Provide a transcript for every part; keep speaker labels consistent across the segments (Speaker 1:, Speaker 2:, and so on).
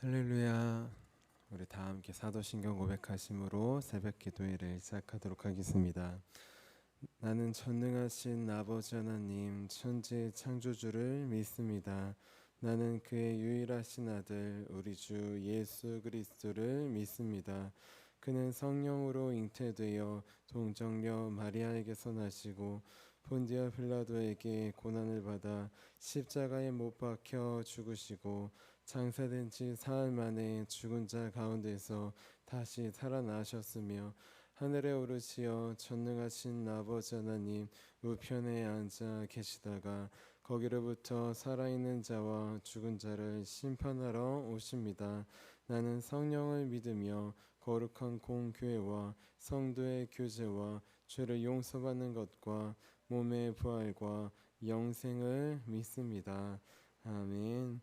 Speaker 1: 할렐루야. 우리 다 함께 사도신경 고백하심으로 새벽 기도회를 시작하도록 하겠습니다. 나는 전능하신 아버지 하나님 천지의 창조주를 믿습니다. 나는 그의 유일하신 아들 우리 주 예수 그리스도를 믿습니다. 그는 성령으로 잉태되어 동정녀 마리아에게서 나시고 본디아 빌라도에게 고난을 받아 십자가에 못 박혀 죽으시고 장사된 지 사흘 만에 죽은 자 가운데서 다시 살아나셨으며 하늘에 오르시어 전능하신 아버지 하나님 우편에 앉아 계시다가 거기로부터 살아있는 자와 죽은 자를 심판하러 오십니다. 나는 성령을 믿으며 거룩한 공교회와 성도의 교제와 죄를 용서받는 것과 몸의 부활과 영생을 믿습니다. 아멘.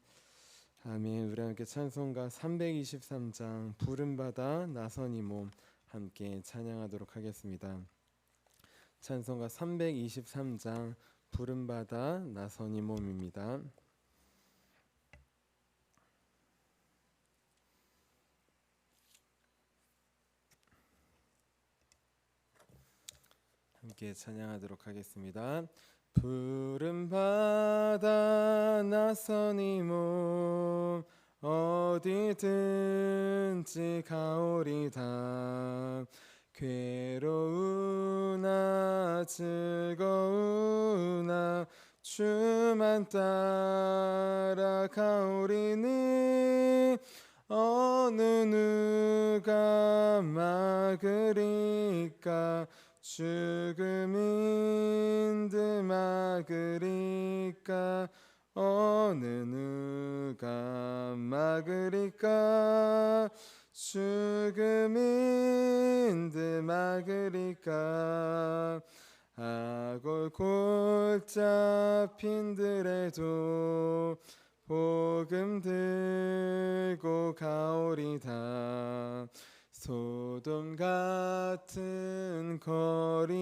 Speaker 1: 아멘. 우리 함께 찬송가 323장 부름받아 나선 이 몸 함께 찬양하도록 하겠습니다. 찬송가 323장 부름받아 나선 이 몸입니다. 함께 찬양하도록 하겠습니다. 부름받아 나선 이 몸 어디든지 가오리다. 괴로우나 즐거우나 주만 따라가오리니 어느 누가 막으리까. 죽음인 듯 막으리까. 어느 누가 막으리까. 죽음인 듯 막으리까. 아골 골잡힌들에도 복음 들고 가오리다. 소돔 같은 거리에도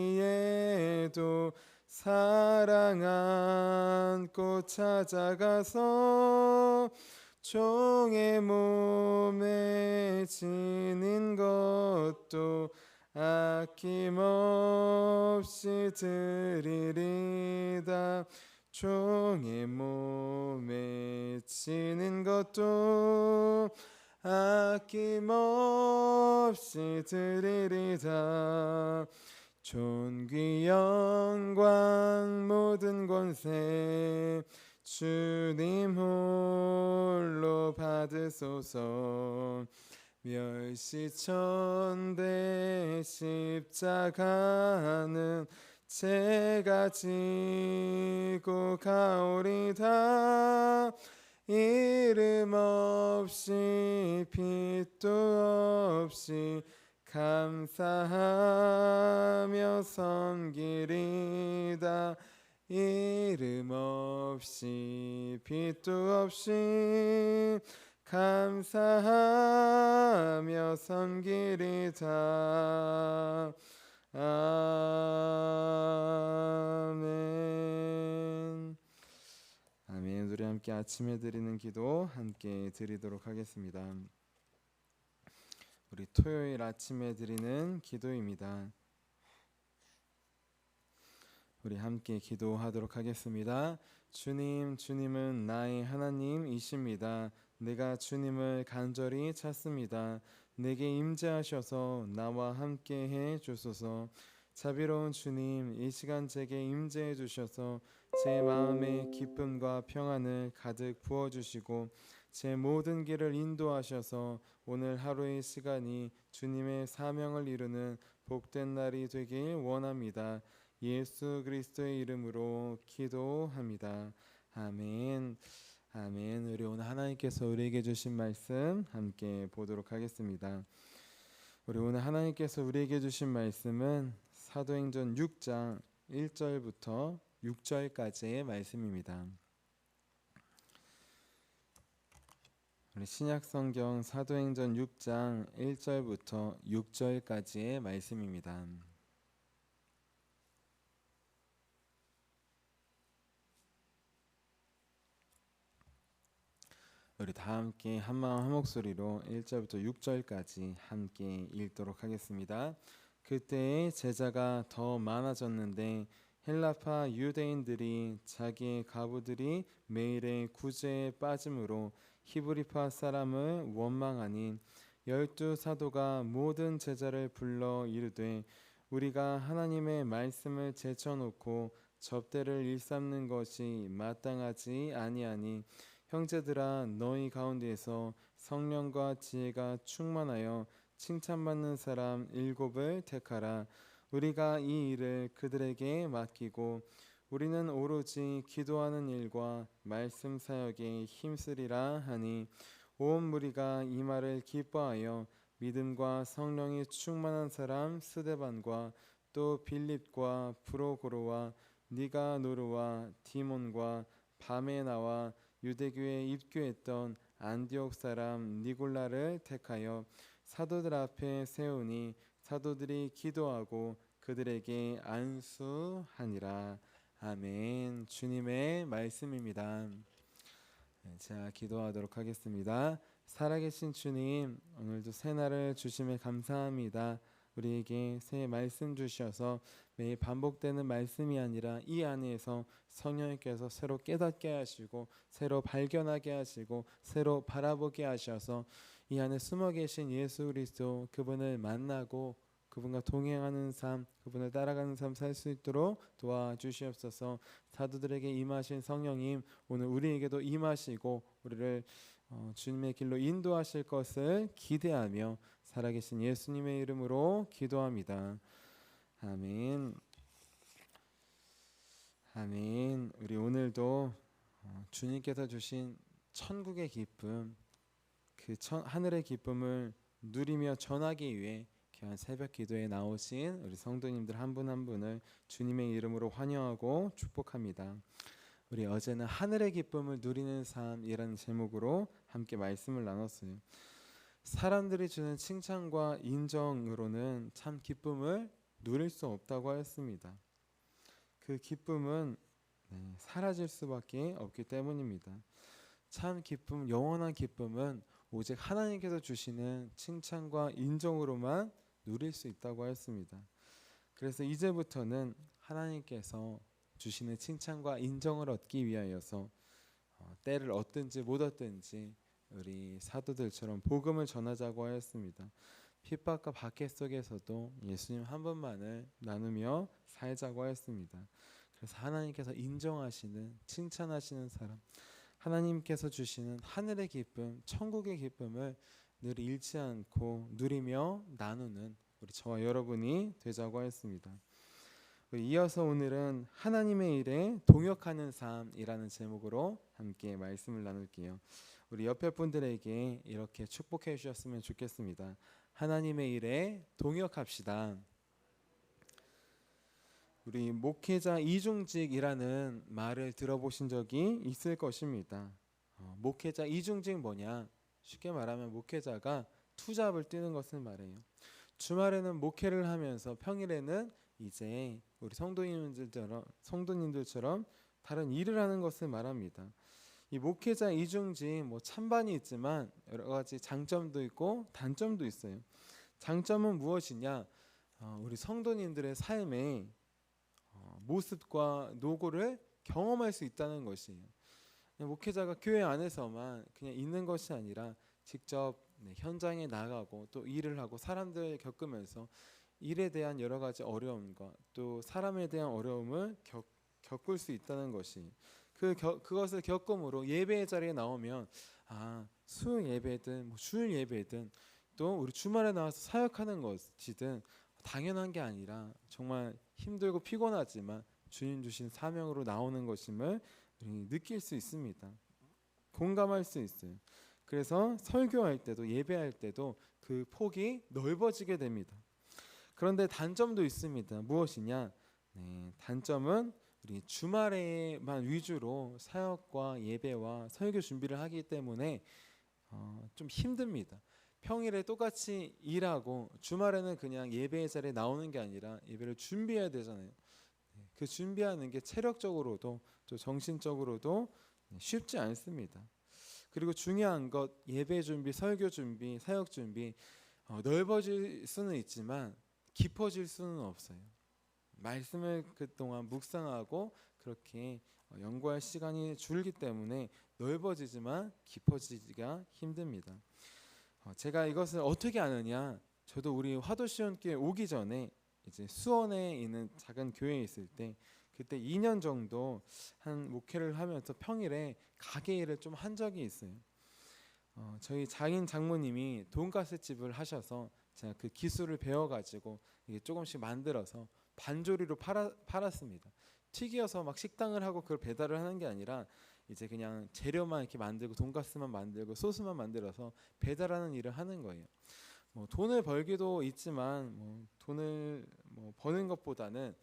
Speaker 1: 사랑 안고 찾아가서 종의 몸에 지닌 것도 아낌없이 드리리다. 종의 몸에 지닌 것도 아낌없이 드리리다. 존귀 영광 모든 권세 주님 홀로 받으소서. 멸시천대 십자가는 제가 지고 가오리다. 이름 없이 빛도 없이 감사하며 섬기리다. 이름 없이 빛도 없이 감사하며 섬기리다. 아멘. 아멘. 우리 함께 아침에 드리는 기도 함께 드리도록 하겠습니다. 우리 토요일 아침에 드리는 기도입니다. 우리 함께 기도하도록 하겠습니다. 주님, 주님은 나의 하나님이십니다. 내가 주님을 간절히 찾습니다. 내게 임재하셔서 나와 함께 해 주소서. 자비로운 주님, 이 시간 제게 임재해 주셔서 제 마음에 기쁨과 평안을 가득 부어주시고 제 모든 길을 인도하셔서 오늘 하루의 시간이 주님의 사명을 이루는 복된 날이 되길 원합니다. 예수 그리스도의 이름으로 기도합니다. 아멘. 아멘. 우리 오늘 하나님께서 우리에게 주신 말씀 함께 보도록 하겠습니다. 우리 오늘 하나님께서 우리에게 주신 말씀은 사도행전 6장 1절부터 6절까지의 말씀입니다. 우리 신약성경 사도행전 6장 1절부터 6절까지의 말씀입니다. 우리 다 함께 한마음 한목소리로 1절부터 6절까지 함께 읽도록 하겠습니다. 그때에 제자가 더 많아졌는데 헬라파 유대인들이 자기의 가부들이 매일의 구제에 빠짐으로 히브리파 사람을 원망하니 12 사도가 모든 제자를 불러 이르되 우리가 하나님의 말씀을 제쳐놓고 접대를 일삼는 것이 마땅하지 아니하니 형제들아 너희 가운데에서 성령과 지혜가 충만하여 칭찬받는 사람 7을 택하라. 우리가 이 일을 그들에게 맡기고 우리는 오로지 기도하는 일과 말씀 사역에 힘쓰리라 하니 온 무리가 이 말을 기뻐하여 믿음과 성령이 충만한 사람 스데반과 또 빌립과 브로고로와 니가노르와 디몬과 바메나와 유대교에 입교했던 안디옥 사람 니골라를 택하여 사도들 앞에 세우니 사도들이 기도하고 그들에게 안수하니라. 아멘. 주님의 말씀입니다. 제가 기도하도록 하겠습니다. 살아계신 주님, 오늘도 새 날을 주심에 감사합니다. 우리에게 새 말씀 주셔서 매일 반복되는 말씀이 아니라 이 안에서 성령님께서 새로 깨닫게 하시고 새로 발견하게 하시고 새로 바라보게 하셔서 이 안에 숨어 계신 예수 그리스도 그분을 만나고 그분과 동행하는 삶, 그분을 따라가는 삶 살 수 있도록 도와주시옵소서. 사도들에게 임하신 성령님 오늘 우리에게도 임하시고 우리를 주님의 길로 인도하실 것을 기대하며 살아계신 예수님의 이름으로 기도합니다. 아멘. 아멘. 우리 오늘도 주님께서 주신 천국의 기쁨, 하늘의 기쁨을 누리며 전하기 위해 귀한 새벽 기도에 나오신 우리 성도님들 한 분 한 분을 주님의 이름으로 환영하고 축복합니다. 우리 어제는 하늘의 기쁨을 누리는 삶이라는 제목으로 함께 말씀을 나눴어요. 사람들이 주는 칭찬과 인정으로는 참 기쁨을 누릴 수 없다고 하였습니다. 그 기쁨은 사라질 수밖에 없기 때문입니다. 참 기쁨, 영원한 기쁨은 오직 하나님께서 주시는 칭찬과 인정으로만 누릴 수 있다고 하였습니다. 그래서 이제부터는 하나님께서 주시는 칭찬과 인정을 얻기 위하여서 때를 얻든지 못 얻든지 우리 사도들처럼 복음을 전하자고 하였습니다. 핍박과 박해 속에서도 예수님 한 분만을 나누며 살자고 하였습니다. 그래서 하나님께서 인정하시는 칭찬하시는 사람, 하나님께서 주시는 하늘의 기쁨, 천국의 기쁨을 늘 잃지 않고 누리며 나누는 우리 저와 여러분이 되자고 하였습니다. 이어서 오늘은 하나님의 일에 동역하는 삶이라는 제목으로 함께 말씀을 나눌게요. 우리 옆에 분들에게 이렇게 축복해 주셨으면 좋겠습니다. 하나님의 일에 동역합시다. 우리 목회자 이중직이라는 말을 들어보신 적이 있을 것입니다. 목회자 이중직 뭐냐? 쉽게 말하면 목회자가 투잡을 뛰는 것을 말해요. 주말에는 목회를 하면서 평일에는 이제 우리 성도님들처럼 다른 일을 하는 것을 말합니다. 이 목회자 이중직 찬반이 있지만 여러 가지 장점도 있고 단점도 있어요. 장점은 무엇이냐? 우리 성도님들의 삶의 모습과 노고를 경험할 수 있다는 것이에요. 목회자가 교회 안에서만 그냥 있는 것이 아니라 직접 현장에 나가고 또 일을 하고 사람들 겪으면서 일에 대한 여러 가지 어려움과 또 사람에 대한 어려움을 겪을 수 있다는 것이 그것을 겪음으로 예배의 자리에 나오면 수요 예배든 주일 예배든 또 우리 주말에 나와서 사역하는 것이든 당연한 게 아니라 정말 힘들고 피곤하지만 주님 주신 사명으로 나오는 것임을 느낄 수 있습니다. 공감할 수 있어요. 그래서 설교할 때도 예배할 때도 그 폭이 넓어지게 됩니다. 그런데 단점도 있습니다. 무엇이냐? 단점은 우리 주말에만 위주로 사역과 예배와 설교 준비를 하기 때문에 좀 힘듭니다. 평일에 똑같이 일하고 주말에는 그냥 예배의 자리에 나오는 게 아니라 예배를 준비해야 되잖아요. 그 준비하는 게 체력적으로도 또 정신적으로도 쉽지 않습니다. 그리고 중요한 것 예배 준비, 설교 준비, 사역 준비 넓어질 수는 있지만 깊어질 수는 없어요. 말씀을 그동안 묵상하고 그렇게 연구할 시간이 줄기 때문에 넓어지지만 깊어지기가 힘듭니다. 제가 이것을 어떻게 아느냐? 저도 우리 화도시온교회 오기 전에 이제 수원에 있는 작은 교회에 있을 때 그때 2년 정도 한 목회를 하면서 평일에 가게 일을 좀 한 적이 있어요. 저희 장인 장모님이 돈가스 집을 하셔서 제가 그 기술을 배워가지고 이게 조금씩 만들어서 반조리로 팔았습니다. 튀겨서 막 식당을 하고 그걸 배달을 하는 게 아니라 이제 그냥 재료만 이렇게 만들고 돈가스만 만들고 소스만 만들어서 배달하는 일을 하는 거예요. 돈을 벌기도 있지만 돈을 버는 것보다는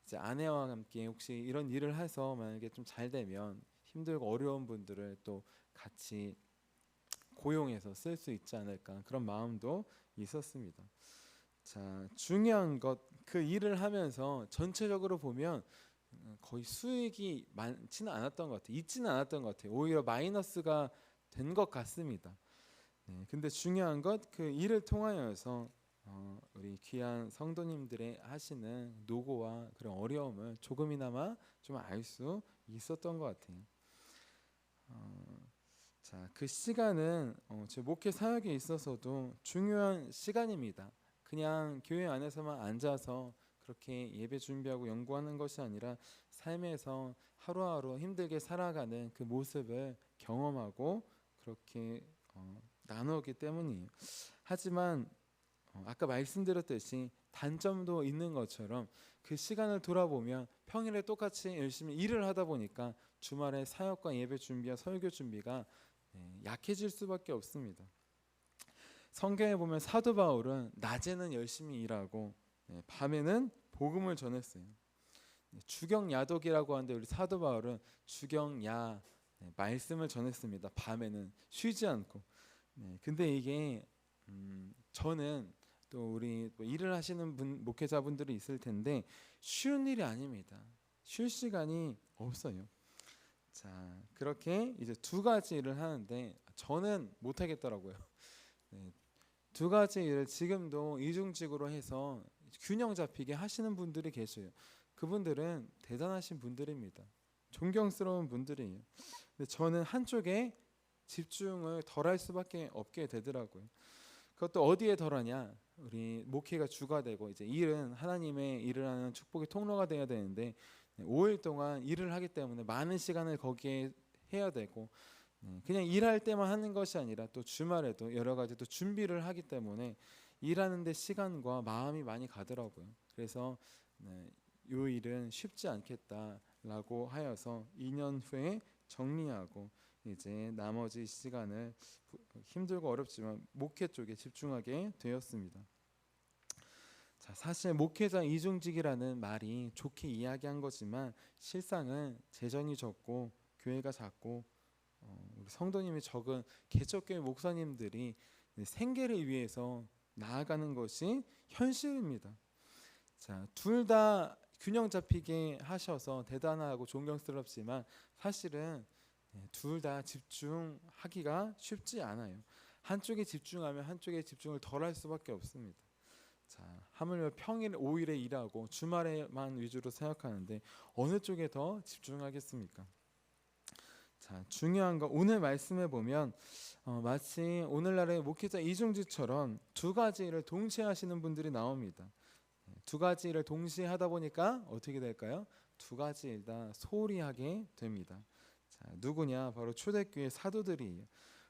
Speaker 1: 이제 아내와 함께 혹시 이런 일을 해서 만약에 좀 잘 되면 힘들고 어려운 분들을 또 같이 고용해서 쓸 수 있지 않을까 그런 마음도 있었습니다. 자, 중요한 것 그 일을 하면서 전체적으로 보면 거의 수익이 많지는 않았던 것 같아요. 있지는 않았던 것 같아요. 오히려 마이너스가 된 것 같습니다. 네, 근데 중요한 것 그 일을 통하여서 우리 귀한 성도님들의 하시는 노고와 그런 어려움을 조금이나마 좀 알 수 있었던 것 같아요. 자, 그 시간은 제 목회 사역에 있어서도 중요한 시간입니다. 그냥 교회 안에서만 앉아서 그렇게 예배 준비하고 연구하는 것이 아니라 삶에서 하루하루 힘들게 살아가는 그 모습을 경험하고 그렇게 나누기 때문이에요. 하지만 아까 말씀드렸듯이 단점도 있는 것처럼 그 시간을 돌아보면 평일에 똑같이 열심히 일을 하다 보니까 주말에 사역과 예배 준비와 설교 준비가 약해질 수밖에 없습니다. 성경에 보면 사도 바울은 낮에는 열심히 일하고 밤에는 복음을 전했어요. 주경야독이라고 하는데 우리 사도 바울은 주경야 말씀을 전했습니다. 밤에는 쉬지 않고. 근데 이게 저는 또 우리 일을 하시는 목회자분들이 있을 텐데 쉬운 일이 아닙니다. 쉴 시간이 없어요. 자, 그렇게 이제 두 가지 일을 하는데 저는 못 하겠더라고요. 두 가지 일을 지금도 이중직으로 해서 균형 잡히게 하시는 분들이 계셔요. 그분들은 대단하신 분들입니다. 존경스러운 분들이에요. 근데 저는 한쪽에 집중을 덜할 수밖에 없게 되더라고요. 그것도 어디에 덜하냐? 우리 목회가 주가 되고 이제 일은 하나님의 일을 하는 축복의 통로가 되어야 되는데 5일 동안 일을 하기 때문에 많은 시간을 거기에 해야 되고 그냥 일할 때만 하는 것이 아니라 또 주말에도 여러 가지 또 준비를 하기 때문에 일하는 데 시간과 마음이 많이 가더라고요. 그래서 이 일은 쉽지 않겠다라고 하여서 2년 후에 정리하고 이제 나머지 시간을 힘들고 어렵지만 목회 쪽에 집중하게 되었습니다. 자, 사실 목회자 이중직이라는 말이 좋게 이야기한 거지만 실상은 재정이 적고 교회가 작고 우리 성도님이 적은 개척교회 목사님들이 생계를 위해서 나아가는 것이 현실입니다. 자, 둘 다 균형 잡히게 하셔서 대단하고 존경스럽지만 사실은 둘 다 집중하기가 쉽지 않아요. 한쪽에 집중하면 한쪽에 집중을 덜할 수밖에 없습니다. 자, 하물며 평일 5일에 일하고 주말에만 위주로 생각하는데 어느 쪽에 더 집중하겠습니까? 자, 중요한 거 오늘 말씀해 보면 마치 오늘날의 목회자 이중직처럼 두 가지 일을 동시에 하시는 분들이 나옵니다. 두 가지 일을 동시에 하다 보니까 어떻게 될까요? 두 가지 일 다 소홀히 하게 됩니다. 자, 누구냐? 바로 초대교회 사도들이에요.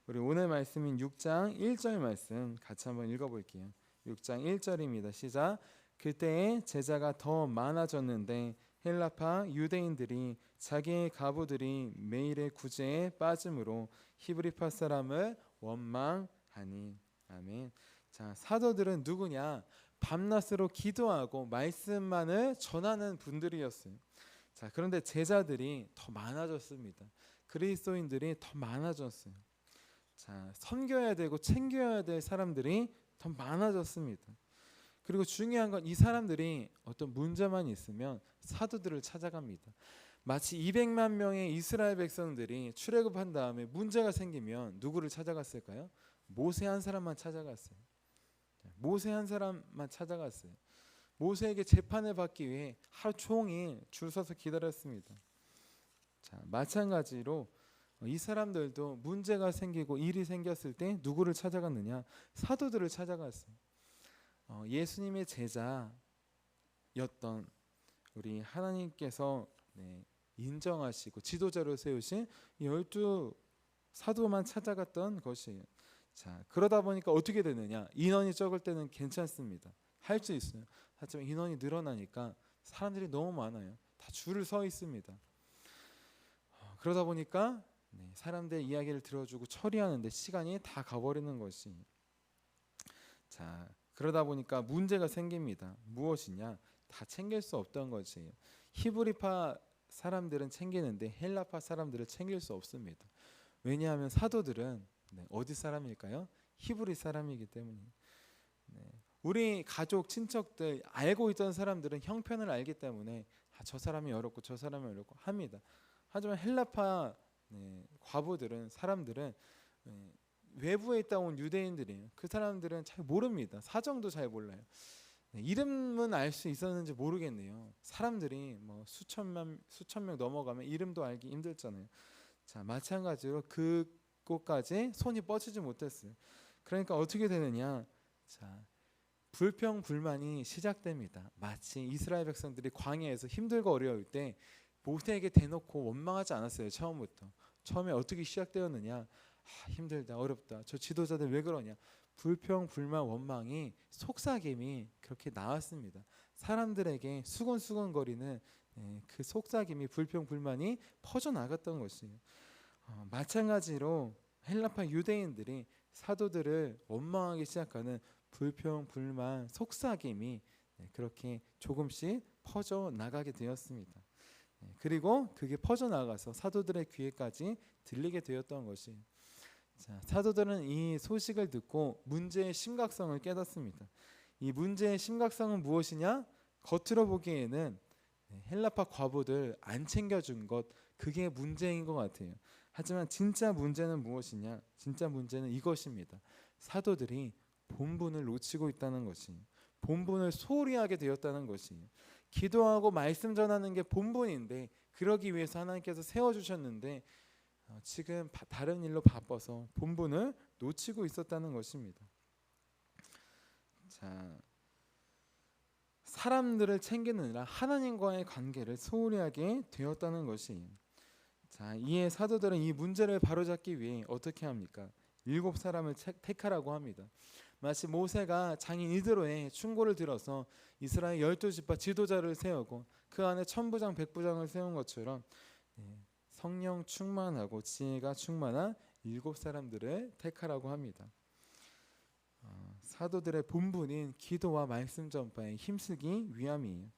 Speaker 1: 우리 오늘 말씀인 6장 1절 말씀 같이 한번 읽어볼게요. 6장 1절입니다. 시작. 그때에 제자가 더 많아졌는데 헬라파 유대인들이 자기의 가부들이 매일의 구제에 빠짐으로 히브리파 사람을 원망하니. 아멘. 자, 사도들은 누구냐? 밤낮으로 기도하고 말씀만을 전하는 분들이었어요. 자, 그런데 제자들이 더 많아졌습니다. 그리스도인들이 더 많아졌어요. 자, 섬겨야 되고 챙겨야 될 사람들이 더 많아졌습니다. 그리고 중요한 건 이 사람들이 어떤 문제만 있으면 사도들을 찾아갑니다. 마치 200만 명의 이스라엘 백성들이 출애굽한 다음에 문제가 생기면 누구를 찾아갔을까요? 모세 한 사람만 찾아갔어요. 모세 한 사람만 찾아갔어요. 모세에게 재판을 받기 위해 하루 종일 줄 서서 기다렸습니다. 자, 마찬가지로 이 사람들도 문제가 생기고 일이 생겼을 때 누구를 찾아갔느냐? 사도들을 찾아갔어요. 예수님의 제자였던 우리 하나님께서 인정하시고 지도자로 세우신 12 사도만 찾아갔던 것이에요. 자, 그러다 보니까 어떻게 되느냐? 인원이 적을 때는 괜찮습니다. 할 수 있어요. 하지만 인원이 늘어나니까 사람들이 너무 많아요. 다 줄을 서 있습니다. 그러다 보니까 사람들의 이야기를 들어주고 처리하는데 시간이 다 가버리는 것이. 자, 그러다 보니까 문제가 생깁니다. 무엇이냐? 다 챙길 수 없던 것이에요. 히브리파 사람들은 챙기는데 헬라파 사람들을 챙길 수 없습니다. 왜냐하면 사도들은 어디 사람일까요? 히브리 사람이기 때문에. 우리 가족, 친척들 알고 있던 사람들은 형편을 알기 때문에 저 사람이 어렵고 저 사람이 어렵고 합니다. 하지만 헬라파 과부들은 사람들은 외부에 있다 온 유대인들이에요. 그 사람들은 잘 모릅니다. 사정도 잘 몰라요. 이름은 알 수 있었는지 모르겠네요. 사람들이 뭐 수천 명 넘어가면 이름도 알기 힘들잖아요. 자, 마찬가지로 그곳까지 손이 뻗치지 못했어요. 그러니까 어떻게 되느냐? 자, 불평불만이 시작됩니다. 마치 이스라엘 백성들이 광야에서 힘들고 어려울 때 모세에게 대놓고 원망하지 않았어요. 처음부터. 처음에 어떻게 시작되었느냐? 힘들다, 어렵다. 저 지도자들 왜 그러냐? 불평불만, 원망이, 속삭임이 그렇게 나왔습니다. 사람들에게 수근수근거리는 그 속삭임이, 불평불만이 퍼져나갔던 것이에요. 마찬가지로 헬라파 유대인들이 사도들을 원망하기 시작하는 불평불만, 속삭임이 그렇게 조금씩 퍼져나가게 되었습니다. 그리고 그게 퍼져나가서 사도들의 귀에까지 들리게 되었던 것이. 자, 사도들은 이 소식을 듣고 문제의 심각성을 깨닫습니다. 이 문제의 심각성은 무엇이냐? 겉으로 보기에는 헬라파 과부들 안 챙겨준 것, 그게 문제인 것 같아요. 하지만 진짜 문제는 무엇이냐? 진짜 문제는 이것입니다. 사도들이 본분을 놓치고 있다는 것이, 본분을 소홀히 하게 되었다는 것이. 기도하고 말씀 전하는 게 본분인데, 그러기 위해서 하나님께서 세워주셨는데 지금 다른 일로 바빠서 본분을 놓치고 있었다는 것입니다. 자, 사람들을 챙기느라 하나님과의 관계를 소홀히 하게 되었다는 것이. 자, 이에 사도들은 이 문제를 바로잡기 위해 어떻게 합니까? 7 사람을 택하라고 합니다. 마치 모세가 장인 이드로의 충고를 들어서 이스라엘 12지파 지도자를 세우고 그 안에 천부장 백부장을 세운 것처럼 성령 충만하고 지혜가 충만한 7 사람들을 택하라고 합니다. 사도들의 본분인 기도와 말씀 전파에 힘쓰기 위함이에요.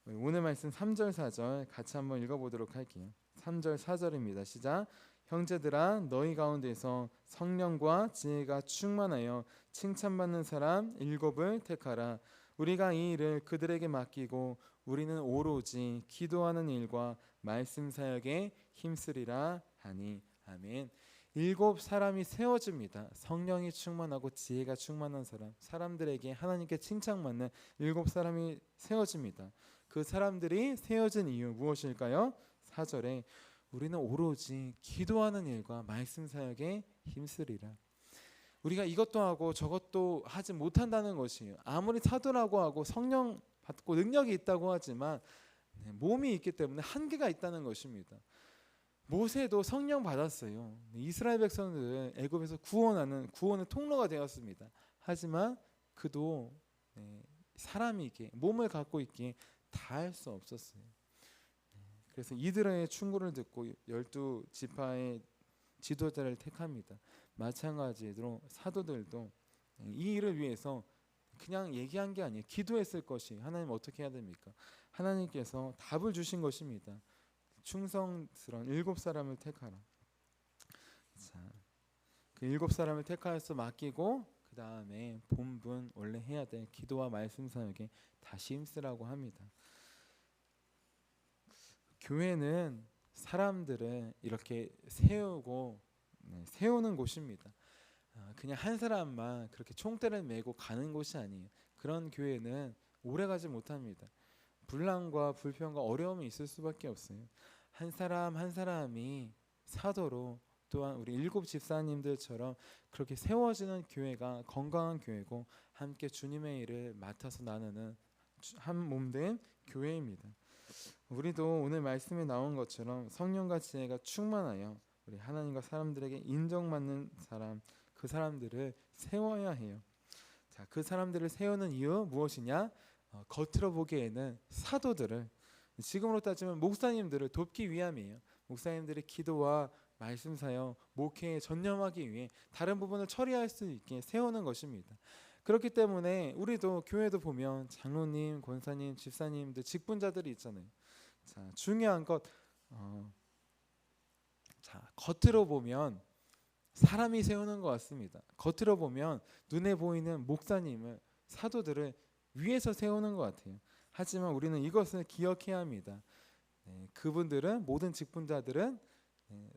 Speaker 1: 오늘 말씀 3절 4절 같이 한번 읽어보도록 할게요. 3절 4절입니다. 시작. 형제들아, 너희 가운데서 성령과 지혜가 충만하여 칭찬받는 사람 7을 택하라. 우리가 이 일을 그들에게 맡기고 우리는 오로지 기도하는 일과 말씀 사역에 힘쓰리라 하니. 아멘. 7 사람이 세워집니다. 성령이 충만하고 지혜가 충만한 사람, 사람들에게 하나님께 칭찬받는 7 사람이 세워집니다. 그 사람들이 세워진 이유 무엇일까요? 4절에 우리는 오로지 기도하는 일과 말씀 사역에 힘쓰리라. 우리가 이것도 하고 저것도 하지 못한다는 것이에요. 아무리 사도라고 하고 성령 받고 능력이 있다고 하지만 몸이 있기 때문에 한계가 있다는 것입니다. 모세도 성령 받았어요. 이스라엘 백성들을 애굽에서 구원하는 구원의 통로가 되었습니다. 하지만 그도 사람이기에, 몸을 갖고 있기에 다 할 수 없었어요. 그래서 이드라의 충고를 듣고 12지파의 지도자를 택합니다. 마찬가지로 사도들도 이 일을 위해서 그냥 얘기한 게 아니에요. 기도했을 것이. 하나님 어떻게 해야 됩니까? 하나님께서 답을 주신 것입니다. 충성스러운 7 사람을 택하라. 자, 그 7 사람을 택하여서 맡기고 그 다음에 본분 원래 해야 될 기도와 말씀 사역에 다시 힘쓰라고 합니다. 교회는 사람들을 이렇게 세우고 세우는 곳입니다. 그냥 한 사람만 그렇게 총대를 메고 가는 곳이 아니에요. 그런 교회는 오래가지 못합니다. 분란과 불평과 어려움이 있을 수밖에 없어요. 한 사람 한 사람이 사도로, 또한 우리 일곱 집사님들처럼 그렇게 세워지는 교회가 건강한 교회고, 함께 주님의 일을 맡아서 나누는 한 몸된 교회입니다. 우리도 오늘 말씀에 나온 것처럼 성령과 지혜가 충만하여 우리 하나님과 사람들에게 인정받는 사람, 그 사람들을 세워야 해요. 자, 그 사람들을 세우는 이유 무엇이냐? 겉으로 보기에는 사도들을, 지금으로 따지면 목사님들을 돕기 위함이에요. 목사님들의 기도와 말씀 사역, 목회에 전념하기 위해 다른 부분을 처리할 수 있게 세우는 것입니다. 그렇기 때문에 우리도 교회도 보면 장로님, 권사님, 집사님들, 직분자들이 있잖아요. 자, 중요한 것, 겉으로 보면 사람이 세우는 것 같습니다. 겉으로 보면 눈에 보이는 목사님을, 사도들을 위에서 세우는 것 같아요. 하지만 우리는 이것을 기억해야 합니다. 그분들은, 모든 직분자들은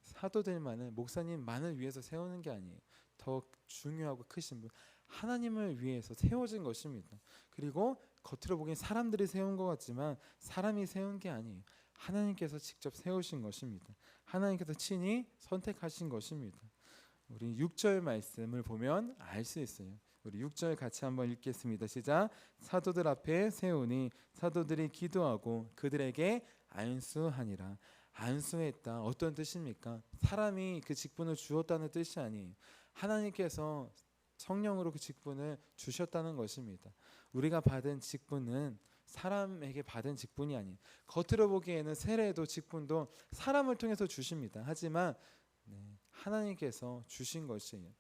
Speaker 1: 사도들만을, 목사님만을 위해서 세우는 게 아니에요. 더 중요하고 크신 분, 하나님을 위해서 세워진 것입니다. 그리고 겉으로 보기엔 사람들이 세운 것 같지만 사람이 세운 게 아니에요. 하나님께서 직접 세우신 것입니다. 하나님께서 친히 선택하신 것입니다. 우리 6절 말씀을 보면 알 수 있어요. 우리 6절 같이 한번 읽겠습니다. 시작. 사도들 앞에 세우니 사도들이 기도하고 그들에게 안수하니라. 안수했다. 어떤 뜻입니까? 사람이 그 직분을 주었다는 뜻이 아니에요. 하나님께서 성령으로 그 직분을 주셨다는 것입니다. 우리가 받은 직분은 사람에게 받은 직분이 아니에요. 겉으로 보기에는 세례도 직분도 사람을 통해서 주십니다. 하지만 하나님께서 주신 것이에요.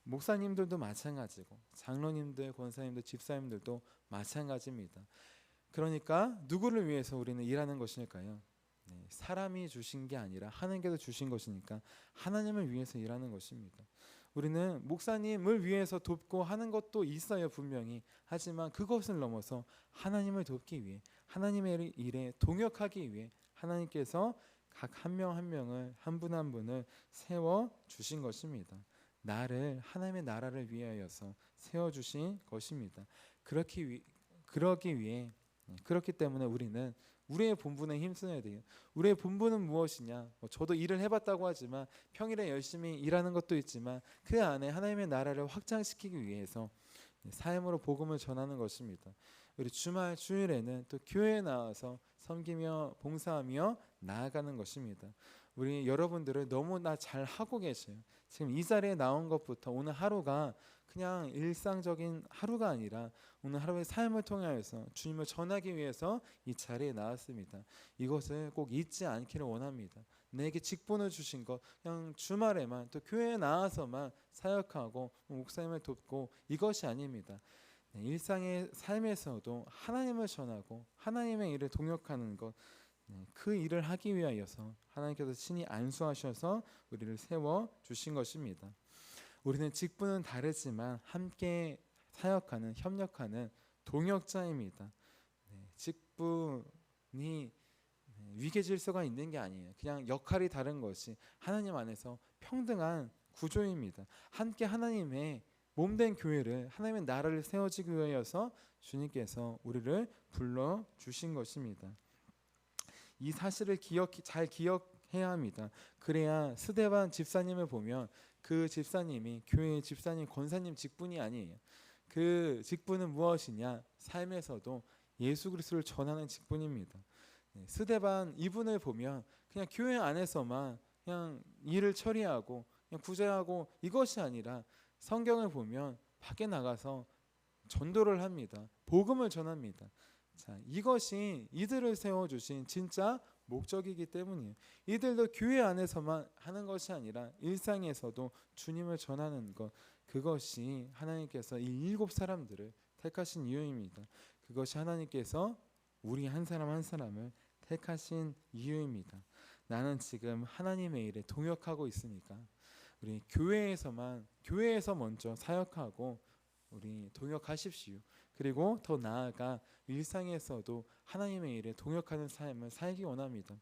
Speaker 1: 목사님들도 마찬가지고, 장로님들, 권사님들, 집사님들도 마찬가지입니다. 그러니까 누구를 위해서 우리는 일하는 것일까요? 사람이 주신 게 아니라 하나님께서 주신 것이니까 하나님을 위해서 일하는 것입니다. 우리는 목사님을 위해서 돕고 하는 것도 있어요, 분명히. 하지만 그것을 넘어서 하나님을 돕기 위해, 하나님의 일에 동역하기 위해 하나님께서 각 한 명 한 명을, 한 분 한 분을 세워 주신 것입니다. 나를, 하나님의 나라를 위하여서 세워 주신 것입니다. 그렇기 때문에 우리는 우리의 본분에 힘써야 돼요. 우리의 본분은 무엇이냐? 저도 일을 해봤다고 하지만 평일에 열심히 일하는 것도 있지만 그 안에 하나님의 나라를 확장시키기 위해서 삶으로 복음을 전하는 것입니다. 우리 주일에는 또 교회에 나와서 섬기며 봉사하며 나아가는 것입니다. 우리 여러분들을 너무나 잘 하고 계셔요. 지금 이 자리에 나온 것부터 오늘 하루가 그냥 일상적인 하루가 아니라 오늘 하루의 삶을 통하여서 주님을 전하기 위해서 이 자리에 나왔습니다. 이것을 꼭 잊지 않기를 원합니다. 내게 직분을 주신 것, 그냥 주말에만 또 교회에 나와서만 사역하고 목사님을 돕고 이것이 아닙니다. 일상의 삶에서도 하나님을 전하고 하나님의 일을 동역하는 것, 그 일을 하기 위하여서 하나님께서 친히 안수하셔서 우리를 세워 주신 것입니다. 우리는 직분은 다르지만 함께 사역하는, 협력하는 동역자입니다. 직분이 위계 질서가 있는 게 아니에요. 그냥 역할이 다른 것이 하나님 안에서 평등한 구조입니다. 함께 하나님의 몸된 교회를, 하나님의 나라를 세워지기 위하여서 주님께서 우리를 불러주신 것입니다. 이 사실을 잘 기억해야 합니다. 그래야 스데반 집사님을 보면 그 집사님이 교회의 집사님, 권사님 직분이 아니에요. 그 직분은 무엇이냐? 삶에서도 예수 그리스도를 전하는 직분입니다. 스데반 이분을 보면 그냥 교회 안에서만 그냥 일을 처리하고 그냥 구제하고 이것이 아니라 성경을 보면 밖에 나가서 전도를 합니다. 복음을 전합니다. 자, 이것이 이들을 세워주신 진짜 목적이기 때문이에요. 이들도 교회 안에서만 하는 것이 아니라 일상에서도 주님을 전하는 것, 그것이 하나님께서 이 일곱 사람들을 택하신 이유입니다. 그것이 하나님께서 우리 한 사람 한 사람을 택하신 이유입니다. 나는 지금 하나님의 일에 동역하고 있으니까 우리 교회에서 먼저 사역하고 우리 동역하십시오. 그리고 더 나아가 일상에서도 하나님의 일에 동역하는 삶을 살기 원합니다.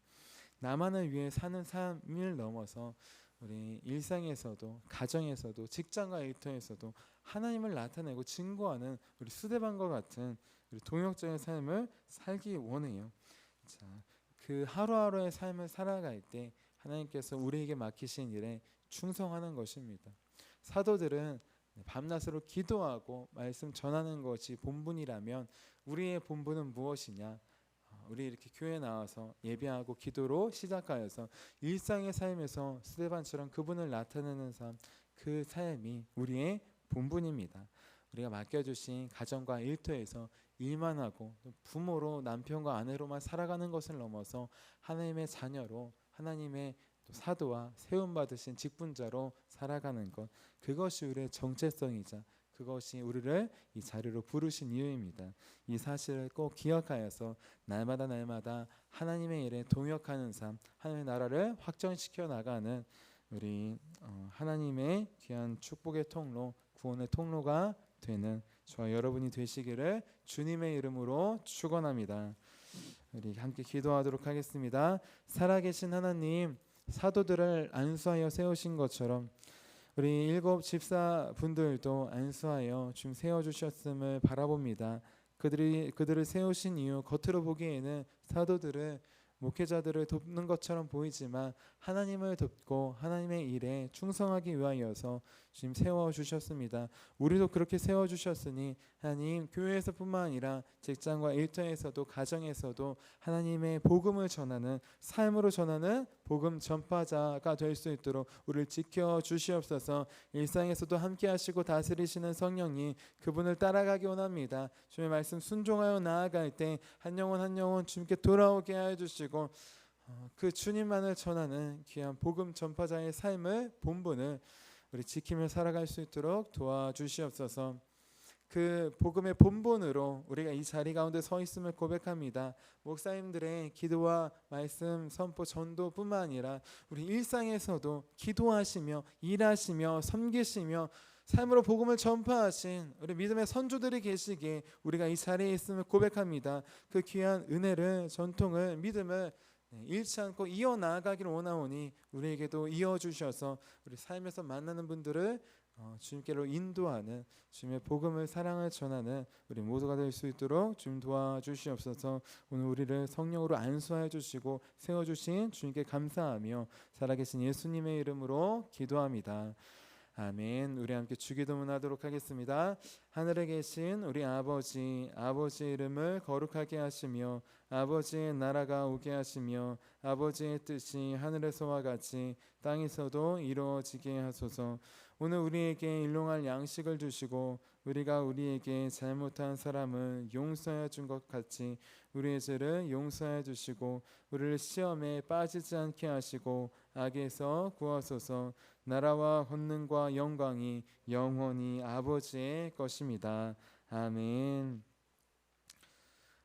Speaker 1: 나만을 위해 사는 삶을 넘어서 우리 일상에서도 가정에서도 직장과 일터에서도 하나님을 나타내고 증거하는 우리 수데반과 같은 우리 동역자의 삶을 살기 원해요. 자, 그 하루하루의 삶을 살아갈 때 하나님께서 우리에게 맡기신 일에 충성하는 것입니다. 사도들은 밤낮으로 기도하고 말씀 전하는 것이 본분이라면 우리의 본분은 무엇이냐? 우리 이렇게 교회 나와서 예배하고 기도로 시작하여서 일상의 삶에서 스데반처럼 그분을 나타내는 삶, 그 삶이 우리의 본분입니다. 우리가 맡겨주신 가정과 일터에서 일만 하고 부모로 남편과 아내로만 살아가는 것을 넘어서 하나님의 자녀로 하나님의 또 사도와 세움받으신 직분자로 살아가는 것, 그것이 우리의 정체성이자 그것이 우리를 이 자리로 부르신 이유입니다. 이 사실을 꼭 기억하여서 날마다 하나님의 일에 동역하는 삶, 하나님의 나라를 확장시켜 나가는 우리 하나님의 귀한 축복의 통로, 구원의 통로가 되는 저와 여러분이 되시기를 주님의 이름으로 축원합니다. 우리 함께 기도하도록 하겠습니다. 살아계신 하나님, 사도들을 안수하여 세우신 것처럼 우리 7 집사분들도 안수하여 좀 세워주셨음을 바라봅니다. 그들을 세우신 이유, 겉으로 보기에는 사도들은 목회자들을 돕는 것처럼 보이지만 하나님을 돕고 하나님의 일에 충성하기 위하여서 지금 세워주셨습니다. 우리도 그렇게 세워주셨으니 하나님, 교회에서뿐만 아니라 직장과 일터에서도 가정에서도 하나님의 복음을 전하는, 삶으로 전하는 복음 전파자가 될 수 있도록 우리를 지켜주시옵소서. 일상에서도 함께 하시고 다스리시는 성령님, 그분을 따라가기 원합니다. 주님의 말씀 순종하여 나아갈 때 한 영혼 한 영혼 주님께 돌아오게 하여 주시고 그 주님만을 전하는 귀한 복음 전파자의 삶을, 본분을 우리 지키며 살아갈 수 있도록 도와주시옵소서. 그 복음의 본본으로 우리가 이 자리 가운데 서 있음을 고백합니다. 목사님들의 기도와 말씀 선포 전도뿐만 아니라 우리 일상에서도 기도하시며 일하시며 섬기시며 삶으로 복음을 전파하신 우리 믿음의 선조들이 계시기에 우리가 이 자리에 있음을 고백합니다. 그 귀한 은혜를, 전통을, 믿음을 잃지 않고 이어나가기를 원하오니 우리에게도 이어주셔서 우리 삶에서 만나는 분들을 주님께로 인도하는, 주님의 복음을, 사랑을 전하는 우리 모두가 될 수 있도록 주님 도와주시옵소서. 오늘 우리를 성령으로 안수하여 주시고 세워주신 주님께 감사하며 살아계신 예수님의 이름으로 기도합니다. 아멘. 우리 함께 주기도문 하도록 하겠습니다. 하늘에 계신 우리 아버지, 아버지의 이름을 거룩하게 하시며 아버지의 나라가 오게 하시며 아버지의 뜻이 하늘에서와 같이 땅에서도 이루어지게 하소서. 오늘 우리에게 일용할 양식을 주시고 우리가 우리에게 잘못한 사람을 용서해 준 것 같이 우리의 죄를 용서해 주시고 우리를 시험에 빠지지 않게 하시고 악에서 구하소서. 나라와 권능과 영광이 영원히 아버지의 것입니다. 아멘.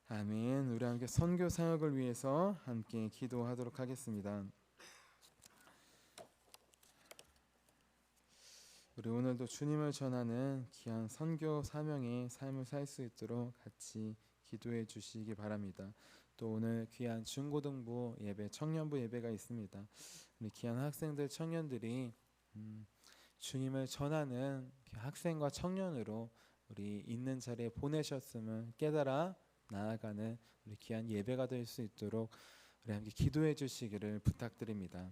Speaker 1: 아멘. 우리 함께 선교 사역을 위해서 함께 기도하도록 하겠습니다. 우리 오늘도 주님을 전하는 귀한 선교 사명의 삶을 살 수 있도록 같이 기도해 주시기 바랍니다. 또 오늘 귀한 중고등부 예배, 청년부 예배가 있습니다. 우리 귀한 학생들, 청년들이 주님을 전하는 학생과 청년으로 우리 있는 자리에 보내셨음을 깨달아 나아가는 우리 귀한 예배가 될 수 있도록 우리 함께 기도해 주시기를 부탁드립니다.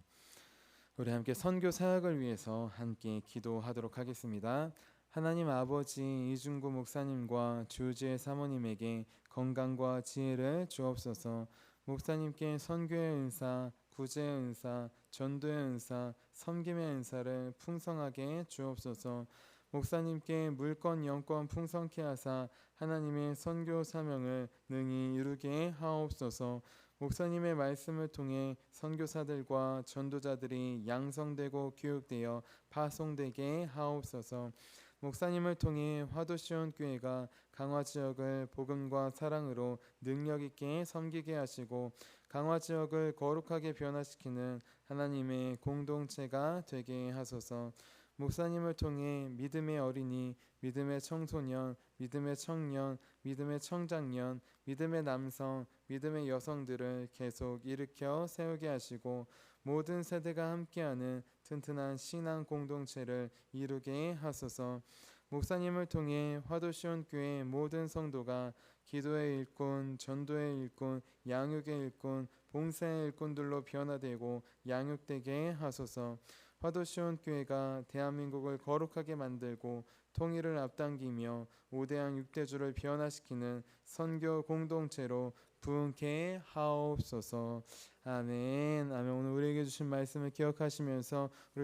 Speaker 1: 우리 함께 선교 사역을 위해서 함께 기도하도록 하겠습니다. 하나님 아버지, 이중구 목사님과 주지의 사모님에게 건강과 지혜를 주옵소서. 목사님께 선교의 은사, 구제의 은사, 전도의 은사, 섬김의 은사를 풍성하게 주옵소서. 목사님께 물권 영권 풍성케 하사 하나님의 선교 사명을 능히 이루게 하옵소서. 목사님의 말씀을 통해 선교사들과 전도자들이 양성되고 교육되어 파송되게 하옵소서. 목사님을 통해 화도시온교회가 강화지역을 복음과 사랑으로 능력있게 섬기게 하시고 강화지역을 거룩하게 변화시키는 하나님의 공동체가 되게 하소서. 목사님을 통해 믿음의 어린이, 믿음의 청소년, 믿음의 청년, 믿음의 청장년, 믿음의 남성, 믿음의 여성들을 계속 일으켜 세우게 하시고 모든 세대가 함께하는 튼튼한 신앙 공동체를 이루게 하소서. 목사님을 통해 화도시온 교회 모든 성도가 기도의 일꾼, 전도의 일꾼, 양육의 일꾼, 봉사의 일꾼들로 변화되고 양육되게 하소서. 화도시온 교회가 대한민국을 거룩하게 만들고 통일을 앞당기며 우대한 육대주를 변화시키는 선교 공동체로 부흥케 하옵소서. 아멘. 아멘. 오늘 우리에게 주신 말씀을 기억하시면서 우리